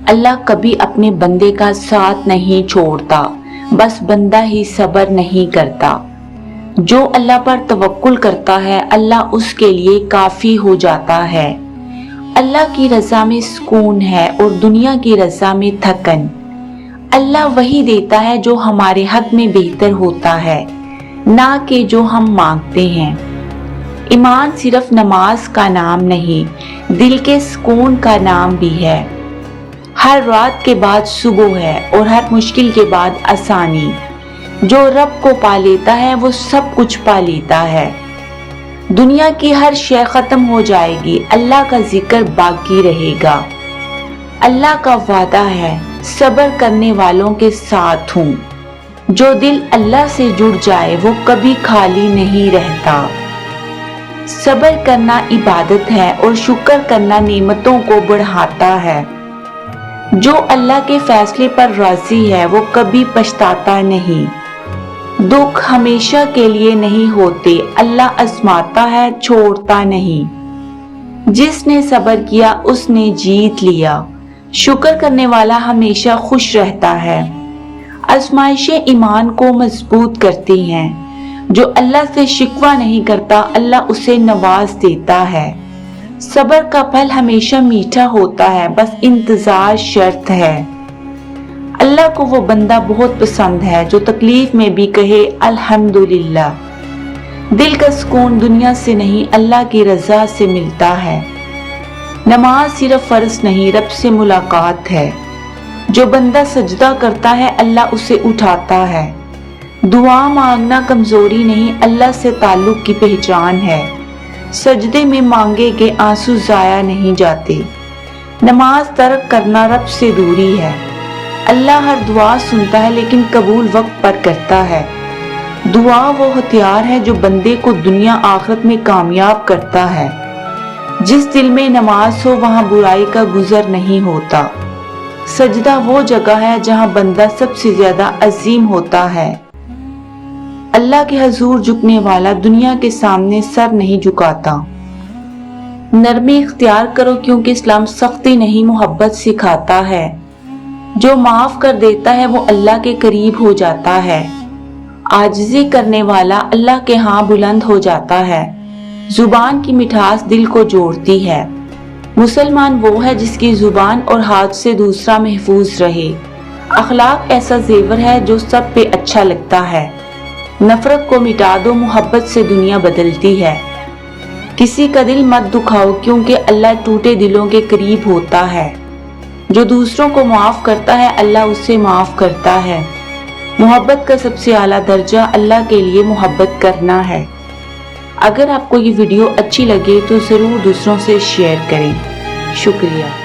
اللہ کبھی اپنے بندے کا ساتھ نہیں چھوڑتا، بس بندہ ہی صبر نہیں کرتا۔ جو اللہ پر توکل کرتا ہے اللہ اس کے لیے کافی ہو جاتا ہے۔ اللہ کی رضا میں سکون ہے اور دنیا کی رضا میں تھکن۔ اللہ وہی دیتا ہے جو ہمارے حق میں بہتر ہوتا ہے، نہ کہ جو ہم مانگتے ہیں۔ ایمان صرف نماز کا نام نہیں، دل کے سکون کا نام بھی ہے۔ ہر رات کے بعد صبح ہے اور ہر مشکل کے بعد آسانی۔ جو رب کو پا لیتا ہے وہ سب کچھ پا لیتا ہے۔ دنیا کی ہر شے ختم ہو جائے گی، اللہ کا ذکر باقی رہے گا۔ اللہ کا وعدہ ہے، صبر کرنے والوں کے ساتھ ہوں۔ جو دل اللہ سے جڑ جائے وہ کبھی خالی نہیں رہتا۔ صبر کرنا عبادت ہے اور شکر کرنا نعمتوں کو بڑھاتا ہے۔ جو اللہ کے فیصلے پر راضی ہے وہ کبھی پچھتاتا نہیں۔ دکھ ہمیشہ کے لیے نہیں ہوتے، اللہ آزماتا ہے، چھوڑتا نہیں۔ جس نے صبر کیا اس نے جیت لیا۔ شکر کرنے والا ہمیشہ خوش رہتا ہے۔ آزمائشیں ایمان کو مضبوط کرتی ہیں۔ جو اللہ سے شکوہ نہیں کرتا اللہ اسے نواز دیتا ہے۔ صبر کا پھل ہمیشہ میٹھا ہوتا ہے، بس انتظار شرط ہے۔ اللہ کو وہ بندہ بہت پسند ہے جو تکلیف میں بھی کہے الحمدللہ۔ دل کا سکون دنیا سے نہیں اللہ کی رضا سے ملتا ہے۔ نماز صرف فرض نہیں رب سے ملاقات ہے۔ جو بندہ سجدہ کرتا ہے اللہ اسے اٹھاتا ہے۔ دعا مانگنا کمزوری نہیں اللہ سے تعلق کی پہچان ہے۔ سجدے میں مانگے گے آنسو ضائع نہیں جاتے۔ نماز ترک کرنا رب سے دوری ہے۔ اللہ ہر دعا سنتا ہے لیکن قبول وقت پر کرتا ہے۔ دعا وہ ہتھیار ہے جو بندے کو دنیا آخرت میں کامیاب کرتا ہے۔ جس دل میں نماز ہو وہاں برائی کا گزر نہیں ہوتا۔ سجدہ وہ جگہ ہے جہاں بندہ سب سے زیادہ عظیم ہوتا ہے۔ اللہ کے حضور جھکنے والا دنیا کے سامنے سر نہیں جھکاتا۔ نرمی اختیار کرو کیونکہ اسلام سختی نہیں محبت سکھاتا ہے۔ جو معاف کر دیتا ہے وہ اللہ کے قریب ہو جاتا ہے۔ عاجزی کرنے والا اللہ کے ہاں بلند ہو جاتا ہے۔ زبان کی مٹھاس دل کو جوڑتی ہے۔ مسلمان وہ ہے جس کی زبان اور ہاتھ سے دوسرا محفوظ رہے۔ اخلاق ایسا زیور ہے جو سب پہ اچھا لگتا ہے۔ نفرت کو مٹا دو، محبت سے دنیا بدلتی ہے۔ کسی کا دل مت دکھاؤ کیونکہ اللہ ٹوٹے دلوں کے قریب ہوتا ہے۔ جو دوسروں کو معاف کرتا ہے اللہ اسے معاف کرتا ہے۔ محبت کا سب سے اعلیٰ درجہ اللہ کے لیے محبت کرنا ہے۔ اگر آپ کو یہ ویڈیو اچھی لگے تو ضرور دوسروں سے شیئر کریں۔ شکریہ۔